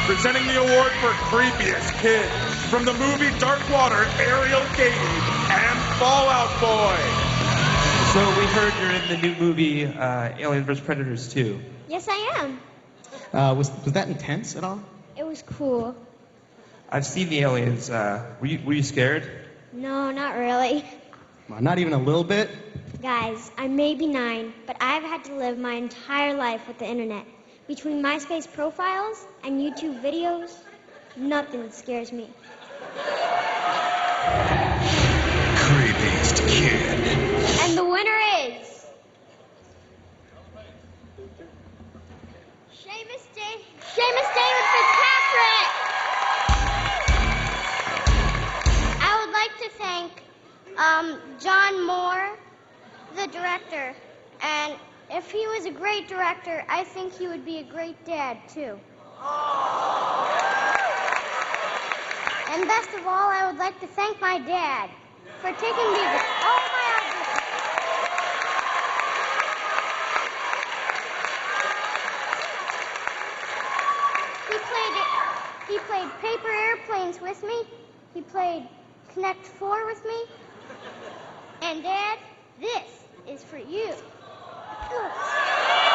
presenting the award for Creepiest Kid from the movie Dark Water, Ariel Katie, and Fallout Boy. So we heard you're in the new movie Alien vs. Predators 2. Yes, I am. Was that intense at all? It was cool. I've seen the aliens. Were you scared? No, not really. Well, not even a little bit? Guys, I may be 9, but I've had to live my entire life with the internet. Between MySpace profiles and YouTube videos, nothing scares me. Creepiest Kid. And the winner is... Seamus Davey-Fitzpatrick! I would like to thank John Moore, the director, and if he was a great director, I think he would be a great dad, too. And best of all, I would like to thank my dad for taking me to all my auditions. He played Paper Airplanes with me. He played Connect 4 with me. And Dad, this is for you. Ugh.